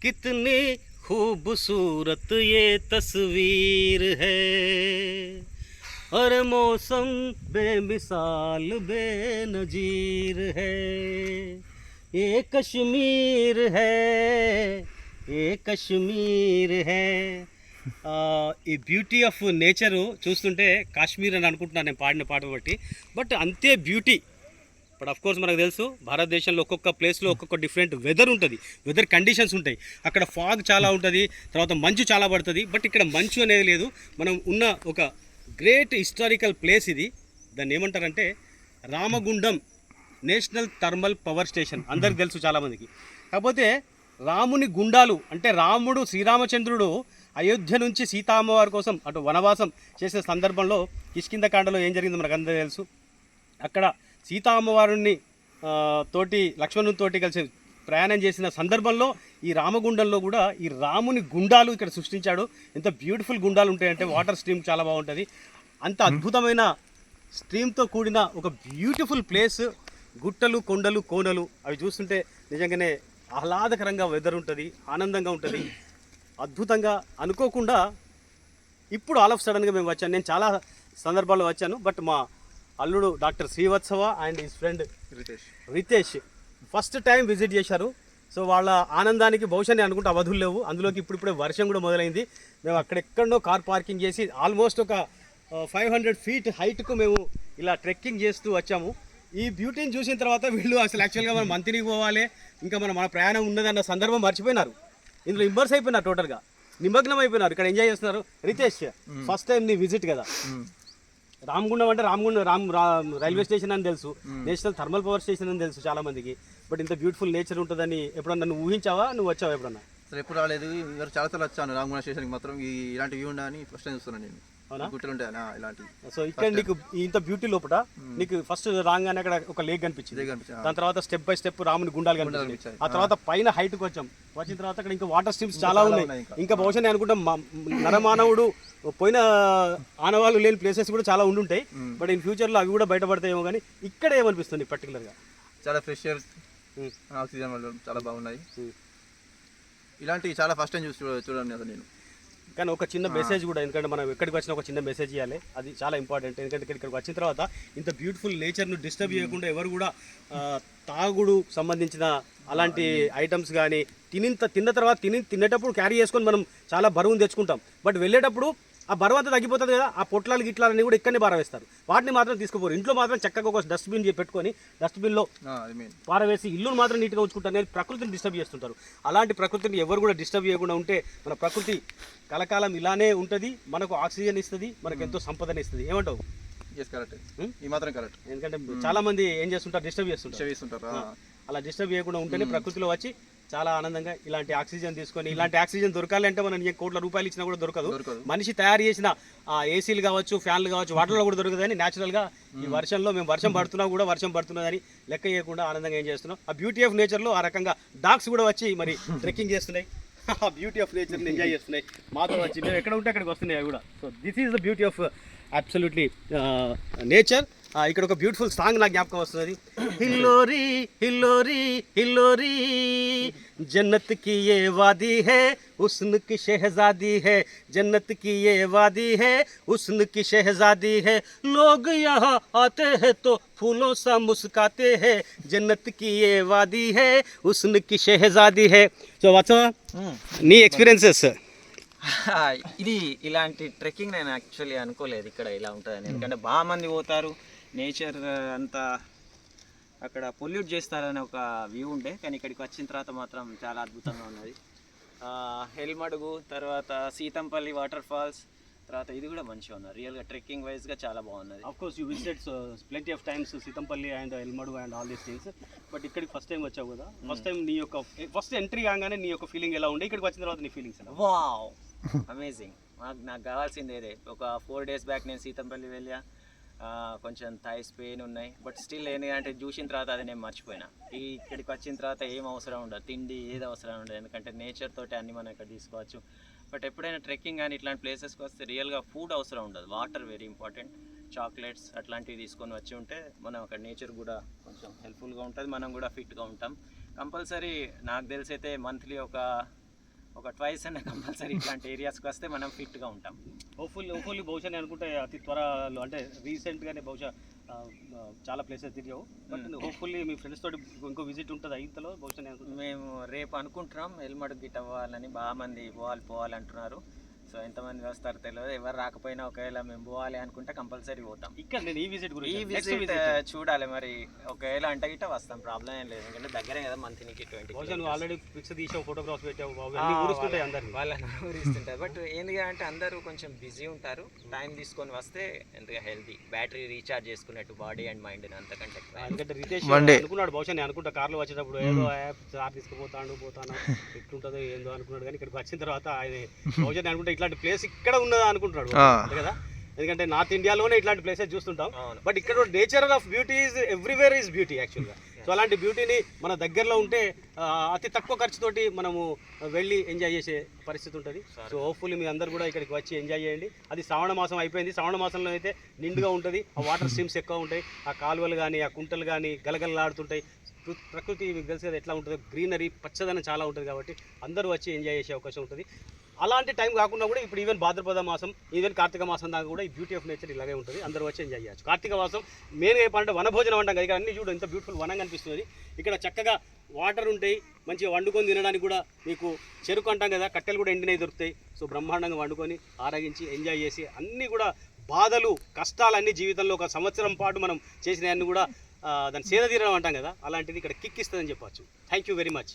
कितनी खूबसूरत ये तस्वीर है और मौसम बेमिसाल बेनजीर है ये कश्मीर है ये कश्मीर है ఈ బ్యూటీ ఆఫ్ నేచర్ చూస్తుంటే కాశ్మీర్ అని అనుకుంటున్నాను నేను పాడిన పాట బట్టి. బట్ అంతే బ్యూటీ. బట్ అఫ్ కోర్స్ మనకు తెలుసు భారతదేశంలో ఒక్కొక్క ప్లేస్లో ఒక్కొక్క డిఫరెంట్ వెదర్ ఉంటుంది, వెదర్ కండిషన్స్ ఉంటాయి. అక్కడ ఫాగ్ చాలా ఉంటుంది, తర్వాత మంచు చాలా పడుతుంది. బట్ ఇక్కడ మంచు అనేది లేదు. మనం ఉన్న ఒక గ్రేట్ హిస్టారికల్ ప్లేస్ ఇది. దాన్ని ఏమంటారంటే Ramagundam national thermal power station. అందరికి తెలుసు చాలామందికి. కాకపోతే రాముని గుండాలు అంటే రాముడు శ్రీరామచంద్రుడు అయోధ్య నుంచి సీతామ్మవారి కోసం అటు వనవాసం చేసే సందర్భంలో కిష్కింధకాండలో ఏం జరిగిందో మనకు అందరూ తెలుసు. అక్కడ సీతామ్మవారిని తోటి లక్ష్మణునితోటి కలిసి ప్రయాణం చేసిన సందర్భంలో ఈ రామగుండంలో కూడా ఈ రాముని గుండాలు ఇక్కడ సృష్టించాడు. ఎంత బ్యూటిఫుల్ గుండాలు ఉంటాయంటే వాటర్ స్ట్రీమ్ చాలా బాగుంటుంది. అంత అద్భుతమైన స్ట్రీమ్తో కూడిన ఒక బ్యూటిఫుల్ ప్లేస్. గుట్టలు కొండలు కోనలు అవి చూస్తుంటే నిజంగానే ఆహ్లాదకరంగా వెదర్ ఉంటుంది, ఆనందంగా ఉంటుంది, అద్భుతంగా. అనుకోకుండా ఇప్పుడు ఆల్ ఆఫ్ సడన్గా మేము వచ్చాను. నేను చాలా సందర్భాల్లో వచ్చాను, బట్ మా అల్లుడు doctor Srivatsava and his friend Ritesh first time visit చేశారు. సో వాళ్ళ ఆనందానికి బహుశా నేను అనుకుంటే అవధులు లేవు. అందులోకి ఇప్పుడిప్పుడే వర్షం కూడా మొదలైంది. మేము అక్కడెక్కడో కార్ పార్కింగ్ చేసి ఆల్మోస్ట్ ఒక 500 feet హైట్కు మేము ఇలా ట్రెక్కింగ్ చేస్తూ వచ్చాము. ఈ బ్యూటీని చూసిన తర్వాత వీళ్ళు అసలు యాక్చువల్గా మనం మంతినికి పోవాలి, ఇంకా మన ప్రయాణం ఉన్నదన్న సందర్భం మర్చిపోయినారు. ఇందులో ఇంబర్స్ అయిపోయినారు, టోటల్గా నిమగ్నం అయిపోయినారు. ఇక్కడ ఎంజాయ్ చేస్తున్నారు. రితేష్ ఫస్ట్ టైం నీ విజిట్ కదా. రామగుండం అంటే రైల్వే స్టేషన్ అని తెలుసు, నేషనల్ థర్మల్ పవర్ స్టేషన్ అని తెలుసు చాలా మందికి. బట్ ఇంత బ్యూటిఫుల్ నేచర్ ఉంటుందని ఎప్పుడన్నా నువ్వు ఊహించావా? నువ్వు వచ్చావా ఎప్పుడన్నా? అసలు ఎప్పుడు రాలేదు. చాలా సార్లు వచ్చాను రామగుండం స్టేషన్కి. మాత్రం ఇలాంటి వ్యూ ఉండని ఫస్ట్ టైం చూస్తున్నాను నేను. గుట్టలు ఉంటాయి ఇలాంటి. సో ఇక్కడ నీకు ఇంత బ్యూటీ లోపల నీకు ఫస్ట్ రాగానే అక్కడ ఒక లేక్ కనిపించింది. దాని తర్వాత స్టెప్ బై స్టెప్ రాముని గుండాలు కనిపించాయి. ఆ తర్వాత పైన హైట్కి వచ్చిన తర్వాత అక్కడ ఇంకా వాటర్ స్ట్రీమ్స్ చాలా ఉన్నాయి. ఇంకా బహుశా నేను అనుకుంటా నరమానవుడు పోయిన ఆనవాళ్ళు లేని ప్లేసెస్ కూడా చాలా ఉండుంటాయి. బట్ ఇన్ ఫ్యూచర్లో అవి కూడా బయటపడతాయేమో. కానీ ఇక్కడ ఏమనిపిస్తుంది పర్టికులర్గా? చాలా ఫ్రెష్ ఎయిర్, ఆక్సిజన్ వల్ల చాలా బాగున్నాయి. ఇలాంటివి చాలా ఫస్ట్ టైం చూడండి అసలు నేను. కానీ ఒక చిన్న మెసేజ్ కూడా, ఎందుకంటే మనం ఎక్కడికి వచ్చినా ఒక చిన్న మెసేజ్ ఇవ్వాలి, అది చాలా ఇంపార్టెంట్. ఎందుకంటే ఇక్కడికి వచ్చిన తర్వాత ఇంత బ్యూటిఫుల్ నేచర్ను డిస్టర్బ్ చేయకుండా ఎవరు కూడా తాగుడు సంబంధించిన అలాంటి ఐటమ్స్ కానీ తిన్న తర్వాత తినేటప్పుడు క్యారీ చేసుకొని మనం చాలా బరువును తెచ్చుకుంటాం. బట్ వెళ్ళేటప్పుడు ఆ బరువు అంతా తగ్గిపోతుంది కదా, ఆ పొట్లాలు గిట్లాలన్నీ కూడా ఇక్కడనే పారవేస్తారు. వాటిని మాత్రం తీసుకుపోరు. ఇంట్లో మాత్రం చక్కగా ఒక డస్ట్బిన్ పెట్టుకొని డస్ట్బిన్లో పారవేసి ఇల్లును మాత్రం నీట్గా ఉంచుకుంటారు. నేను ప్రకృతిని డిస్టర్బ్ చేస్తుంటారు. అలాంటి ప్రకృతిని ఎవరు కూడా డిస్టర్బ్ చేయకుండా ఉంటే మన ప్రకృతి కలకాలం ఇలానే ఉంటుంది, మనకు ఆక్సిజన్ ఇస్తుంది, మనకు ఎంతో సంపదన ఇస్తుంది. ఏమంటావు? కరెక్ట్, ఈ మాత్రం కరెక్ట్. ఎందుకంటే చాలా మంది ఏం చేస్తుంటారు, డిస్టర్బ్ చేస్తుంటారు. అలా డిస్టర్బ్ చేయకుండా ఉంటేనే ప్రకృతిలో వచ్చి చాలా ఆనందంగా ఇలాంటి ఆక్సిజన్ తీసుకొని, ఇలాంటి ఆక్సిజన్ దొరకాలి అంటే మనం కోట్ల రూపాయలు ఇచ్చినా కూడా దొరకదు. మనిషి తయారు చేసిన ఏసీలు కావచ్చు, ఫ్యాన్లు కావచ్చు, వాటిలో కూడా దొరకదని న్యాచురల్గా ఈ వర్షంలో మేము వర్షం పడుతున్నా కూడా వర్షం పడుతున్నదని లెక్క చేయకుండా ఆనందంగా ఏం చేస్తున్నాం. ఆ బ్యూటీ ఆఫ్ నేచర్లో ఆ రకంగా డాగ్స్ కూడా వచ్చి మరి ట్రెక్కింగ్ చేస్తున్నాయి. ఆ బ్యూటీ ఆఫ్ నేచర్ని ఎంజాయ్ చేస్తున్నాయి మాతో వచ్చి. మేము ఎక్కడ ఉంటే అక్కడికి వస్తున్నాయి అవి కూడా. So this is the beauty of absolutely nature. ఇక్కడ ఒక బ్యూటిఫుల్ సాంగ్ నాకు జ్ఞాపకం వస్తున్నది. హిల్లోరీ హిల్లోరీ హిల్లోరీ జన్నత్ కి ఏ వాदी है हुस्न की शहजादी है जन्नत की ये वादी है हुस्न की शहजादी है लोग यहाँ आते हैं तो फूलों सा मुस्काते हैं जन्नत की ये वादी है हुस्न की शहजादी है. సో వాట్సా నీ ఎక్స్పీరియన్సెస్? ఇది ఇలాంటి ట్రెక్కింగ్ నేను యాక్చువల్లీ అనుకోలేదు ఇక్కడ ఇలా ఉంటుందని. ఎందుకంటే బాగా మంది పోతారు, నేచర్ అంతా అక్కడ పొల్యూట్ చేస్తారని ఒక వ్యూ ఉండే. కానీ ఇక్కడికి వచ్చిన తర్వాత మాత్రం చాలా అద్భుతంగా ఉన్నది. హెల్మడుగు, తర్వాత సీతంపల్లి వాటర్ ఫాల్స్, తర్వాత ఇది కూడా మంచిగా ఉన్నది. రియల్గా ట్రెక్కింగ్ వైజ్గా చాలా బాగున్నది. Of course you visited plenty of times Seethampalli and Elmadugu and all these things. But ఇక్కడికి ఫస్ట్ టైం వచ్చావు కదా, ఫస్ట్ టైం నీ యొక్క ఫస్ట్ ఎంట్రీ కాగానే నీ యొక్క ఫీలింగ్ ఎలా ఉండే? ఇక్కడికి వచ్చిన తర్వాత నీ ఫీలింగ్స్ ఎలా? Wow, amazing. నాకు కావాల్సింది ఇదే. ఒక 4 days బ్యాక్ నేను సీతంపల్లి వెళ్ళా. కొంచెం థైస్ పెయిన్ ఉన్నాయి, బట్ స్టిల్ ఏంటంటే చూసిన తర్వాత అది నేను మర్చిపోయినా. ఇక్కడికి వచ్చిన తర్వాత ఏం అవసరం ఉండదు, తిండి ఏది అవసరం ఉండదు, ఎందుకంటే నేచర్ తోటి అన్నీ మనం ఇక్కడ తీసుకోవచ్చు. బట్ ఎప్పుడైనా ట్రెక్కింగ్ కానీ ఇట్లాంటి ప్లేసెస్కి వస్తే రియల్గా ఫుడ్ అవసరం ఉండదు, వాటర్ వెరీ ఇంపార్టెంట్. చాక్లెట్స్ అట్లాంటివి తీసుకొని వచ్చి ఉంటే మనం అక్కడ నేచర్ కూడా కొంచెం హెల్ప్ఫుల్గా ఉంటుంది, మనం కూడా ఫిట్గా ఉంటాం. కంపల్సరీ నాకు తెలిసి అయితే మంత్లీ ఒక ఒక ట్వైస్ అన్న కంపల్సరీ ఇట్లాంటి ఏరియాస్కి వస్తే మనం ఫిట్గా ఉంటాం. హోప్ఫుల్లీ బహుశా నేను అనుకుంటే అతి త్వరలో అంటే రీసెంట్గానే బహుశా చాలా ప్లేసెస్ తిరిగావు, బట్ హోప్ఫుల్లీ మీ ఫ్రెండ్స్ తోటి ఇంకో విజిట్ ఉంటుంది ఇంతలో బహుశా నేను మేము రేపు అనుకుంటున్నాం ఎల్మడుగు గిట్ అవ్వాలని, బాగా మంది పోవాలి అంటున్నారు. సో ఎంతమంది వస్తారు తెలియదు, ఎవరు రాకపోయినా ఒకవేళ మేము పోవాలి అనుకుంటే కంపల్సరీ పోతాం. ఇక్కడ నేను ఈ విజిట్ గురించి ఈ విజిట్ చూడాలి మరి, ఒకవేళ అంటే గిట్ట వస్తాం, ప్రాబ్లం ఏం లేదు, ఎందుకంటే దగ్గరే కదా మంత్నికి 20. బహుశా నువ్వు ఆల్రెడీ పిక్స్ తీసావు, ఫోటోగ్రాఫ్స్ పెట్టావు, అన్ని ఊరుస్తుంటాయి అందరినీ. వాళ్ళని ఊరిస్తుంటారు. బట్ ఏంది అంటే అందరూ కొంచెం బిజీ ఉంటారు, టైం తీసుకొని వస్తే ఎందుకంటే హెల్తీ, బ్యాటరీ రీఛార్జ్ చేసుకున్నట్టు బాడీ అండ్ మైండ్ అంతకంటే. ఎందుకంటే రితేష్ అనుకున్నాడు బహుశా, నేను అనుకుంటా కార్లో వచ్చేటప్పుడు ఏదో యాప్ సార్ తీసుకుపోతాను ఎట్లుంటుందో ఏందో అనుకున్నాడు, కానీ ఇక్కడికి వచ్చిన తర్వాత ఆయన బహుశా నేను అనుకుంటా ఇట్లాంటి ప్లేస్ ఇక్కడ ఉన్నదా అనుకుంటున్నాడు కదా. ఎందుకంటే నార్త్ ఇండియాలోనే ఇట్లాంటి ప్లేసెస్ చూస్తుంటాం, బట్ ఇక్కడ nature of beauty is everywhere is beauty యాక్చువల్గా. సో అలాంటి బ్యూటీని మన దగ్గరలో ఉంటే అతి తక్కువ ఖర్చుతోటి మనము వెళ్ళి ఎంజాయ్ చేసే పరిస్థితి ఉంటుంది. సో హోప్ఫుల్లీ మీ అందరు కూడా ఇక్కడికి వచ్చి ఎంజాయ్ చేయండి. అది శ్రావణ మాసం అయిపోయింది, శ్రావణ మాసంలో అయితే నిండుగా ఉంటుంది, ఆ వాటర్ స్ట్రీమ్స్ ఎక్కువ ఉంటాయి, ఆ కాలువలు కానీ ఆ కుంటలు కానీ గలగలలాడుతుంటాయి. ప్రకృతి మీకు తెలుసు కదా ఎట్లా ఉంటుందో, గ్రీనరీ పచ్చదనం చాలా ఉంటుంది, కాబట్టి అందరూ వచ్చి ఎంజాయ్ చేసే అవకాశం ఉంటుంది. అలాంటి టైం కాకుండా కూడా ఇప్పుడు ఈవెన్ భాద్రపద మాసం, ఈవెన్ కార్తీక మాసం దాకా కూడా ఈ బ్యూటీ ఆఫ్ నేచర్ ఇలాగే ఉంటుంది, అందరూ వచ్చి ఎంజాయ్ చేయొచ్చు. కార్తీక మాసం మెయిన్గా చెప్పాలంటే వనభోజనం అంటాం కదా, ఇక్కడ అన్ని చూడు ఎంత బ్యూటిఫుల్ వనంగా అనిపిస్తుంది. ఇక్కడ చక్కగా వాటర్ ఉంటాయి, మంచిగా వండుకొని తినడానికి కూడా మీకు చెరుకు అంటాం కదా, కట్టెలు కూడా ఎండినవి దొరుకుతాయి. సో బ్రహ్మాండంగా వండుకొని ఆరగించి ఎంజాయ్ చేసి అన్నీ కూడా బాధలు కష్టాలన్నీ జీవితంలో ఒక సంవత్సరం పాటు మనం చేసినవన్నీ కూడా దాన్ని సేద తీరడం అంటాం కదా, అలాంటిది ఇక్కడ కిక్ ఇస్తుందని చెప్పచ్చు. Thank you very much.